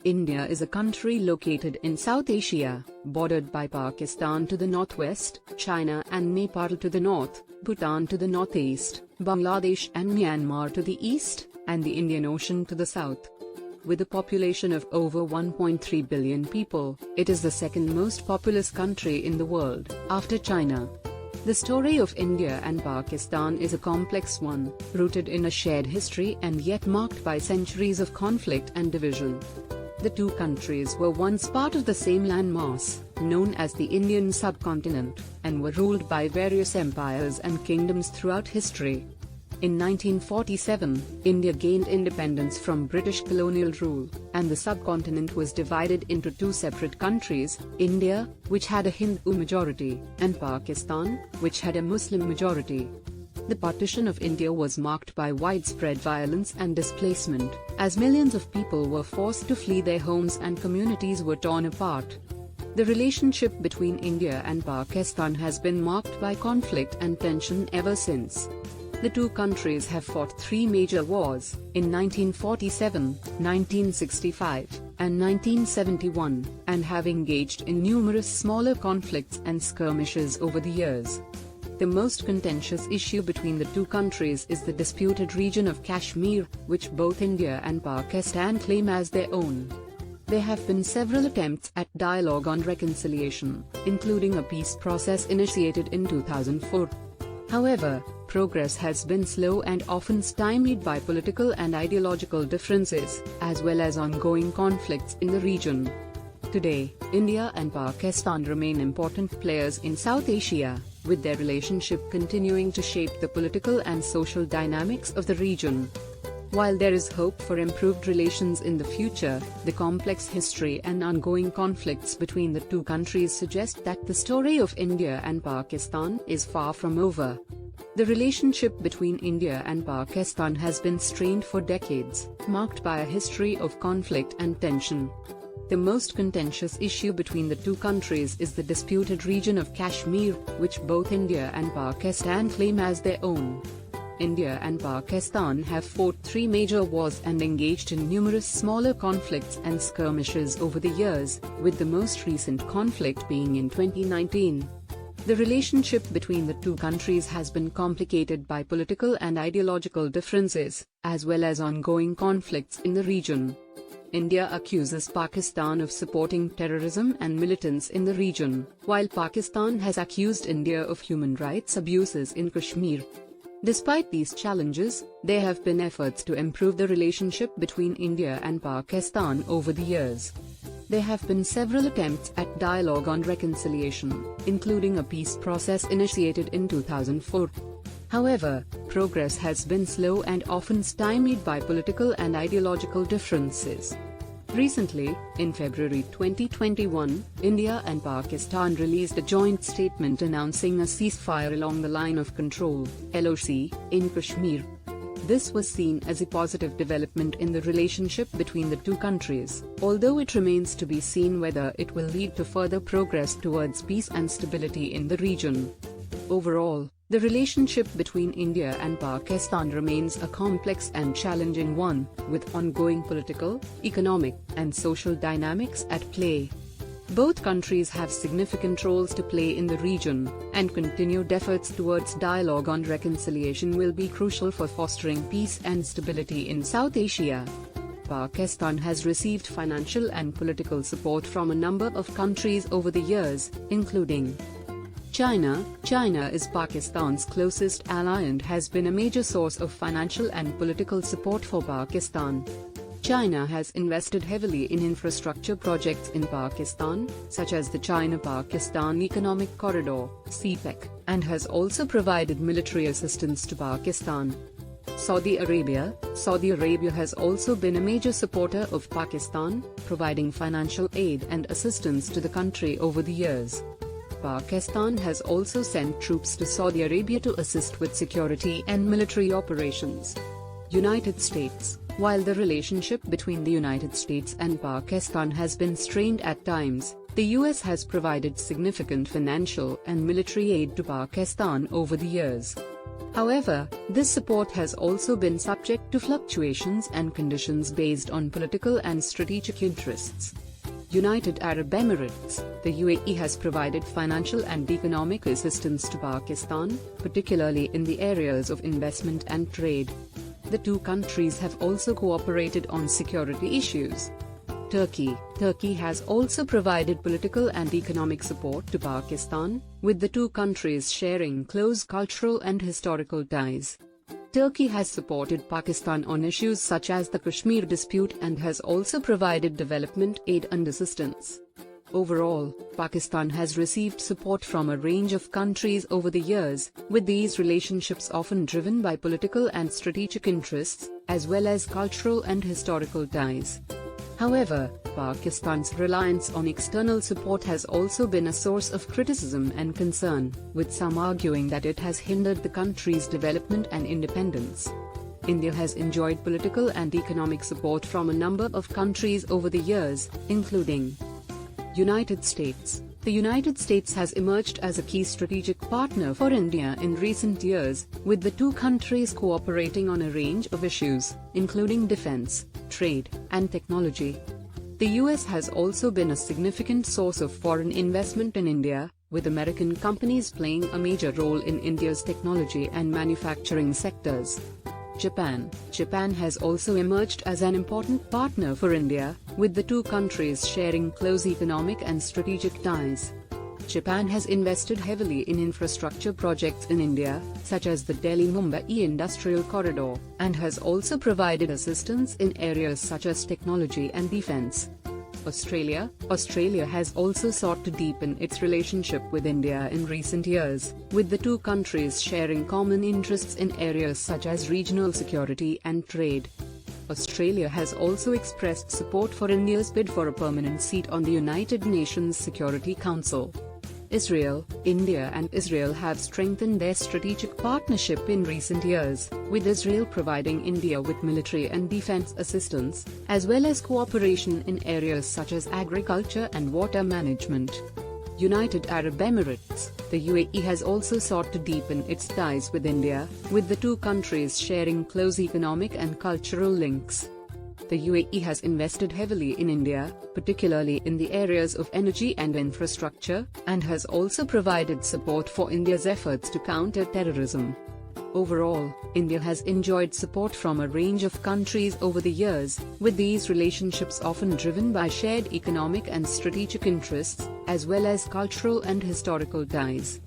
India is a country located in South Asia, bordered by Pakistan to the northwest, China and Nepal to the north, Bhutan to the northeast, Bangladesh and Myanmar to the east, and the Indian Ocean to the south. With a population of over 1.3 billion people, it is the second most populous country in the world, after China. The story of India and Pakistan is a complex one, rooted in a shared history and yet marked by centuries of conflict and division. The two countries were once part of the same landmass, known as the Indian subcontinent, and were ruled by various empires and kingdoms throughout history. In 1947, India gained independence from British colonial rule, and the subcontinent was divided into two separate countries, India, which had a Hindu majority, and Pakistan, which had a Muslim majority. The partition of India was marked by widespread violence and displacement, as millions of people were forced to flee their homes and communities were torn apart. The relationship between India and Pakistan has been marked by conflict and tension ever since. The two countries have fought three major wars, in 1947, 1965, and 1971, and have engaged in numerous smaller conflicts and skirmishes over the years. The most contentious issue between the two countries is the disputed region of Kashmir, which both India and Pakistan claim as their own. There have been several attempts at dialogue on reconciliation, including a peace process initiated in 2004. However, progress has been slow and often stymied by political and ideological differences, as well as ongoing conflicts in the region. Today, India and Pakistan remain important players in South Asia, with their relationship continuing to shape the political and social dynamics of the region. While there is hope for improved relations in the future, the complex history and ongoing conflicts between the two countries suggest that the story of India and Pakistan is far from over. The relationship between India and Pakistan has been strained for decades, marked by a history of conflict and tension. The most contentious issue between the two countries is the disputed region of Kashmir, which both India and Pakistan claim as their own. India and Pakistan have fought three major wars and engaged in numerous smaller conflicts and skirmishes over the years, with the most recent conflict being in 2019. The relationship between the two countries has been complicated by political and ideological differences, as well as ongoing conflicts in the region. India accuses Pakistan of supporting terrorism and militants in the region, while Pakistan has accused India of human rights abuses in Kashmir. Despite these challenges, there have been efforts to improve the relationship between India and Pakistan over the years. There have been several attempts at dialogue on reconciliation, including a peace process initiated in 2004. However, progress has been slow and often stymied by political and ideological differences. Recently, in February 2021, India and Pakistan released a joint statement announcing a ceasefire along the Line of Control (LOC) in Kashmir. This was seen as a positive development in the relationship between the two countries, although it remains to be seen whether it will lead to further progress towards peace and stability in the region. Overall, the relationship between India and Pakistan remains a complex and challenging one, with ongoing political, economic, and social dynamics at play. Both countries have significant roles to play in the region, and continued efforts towards dialogue on reconciliation will be crucial for fostering peace and stability in South Asia. Pakistan has received financial and political support from a number of countries over the years, including China. China is Pakistan's closest ally and has been a major source of financial and political support for Pakistan. China has invested heavily in infrastructure projects in Pakistan, such as the China-Pakistan Economic Corridor (CPEC), and has also provided military assistance to Pakistan. Saudi Arabia has also been a major supporter of Pakistan, providing financial aid and assistance to the country over the years. Pakistan has also sent troops to Saudi Arabia to assist with security and military operations. United States. While the relationship between the United States and Pakistan has been strained at times, the US has provided significant financial and military aid to Pakistan over the years. However, this support has also been subject to fluctuations and conditions based on political and strategic interests. United Arab Emirates, the UAE has provided financial and economic assistance to Pakistan, particularly in the areas of investment and trade. The two countries have also cooperated on security issues. Turkey has also provided political and economic support to Pakistan, with the two countries sharing close cultural and historical ties. Turkey has supported Pakistan on issues such as the Kashmir dispute and has also provided development aid and assistance. Overall, Pakistan has received support from a range of countries over the years, with these relationships often driven by political and strategic interests, as well as cultural and historical ties. However, Pakistan's reliance on external support has also been a source of criticism and concern, with some arguing that it has hindered the country's development and independence. India has enjoyed political and economic support from a number of countries over the years, including United States. The United States has emerged as a key strategic partner for India in recent years, with the two countries cooperating on a range of issues, including defense, trade, and technology. The US has also been a significant source of foreign investment in India, with American companies playing a major role in India's technology and manufacturing sectors. Japan has also emerged as an important partner for India, with the two countries sharing close economic and strategic ties. Japan has invested heavily in infrastructure projects in India, such as the Delhi-Mumbai Industrial Corridor, and has also provided assistance in areas such as technology and defense. Australia has also sought to deepen its relationship with India in recent years, with the two countries sharing common interests in areas such as regional security and trade. Australia has also expressed support for India's bid for a permanent seat on the United Nations Security Council. India and Israel have strengthened their strategic partnership in recent years, with Israel providing India with military and defense assistance, as well as cooperation in areas such as agriculture and water management. United Arab Emirates, the UAE has also sought to deepen its ties with India, with the two countries sharing close economic and cultural links. The UAE has invested heavily in India, particularly in the areas of energy and infrastructure, and has also provided support for India's efforts to counter terrorism. Overall, India has enjoyed support from a range of countries over the years, with these relationships often driven by shared economic and strategic interests, as well as cultural and historical ties.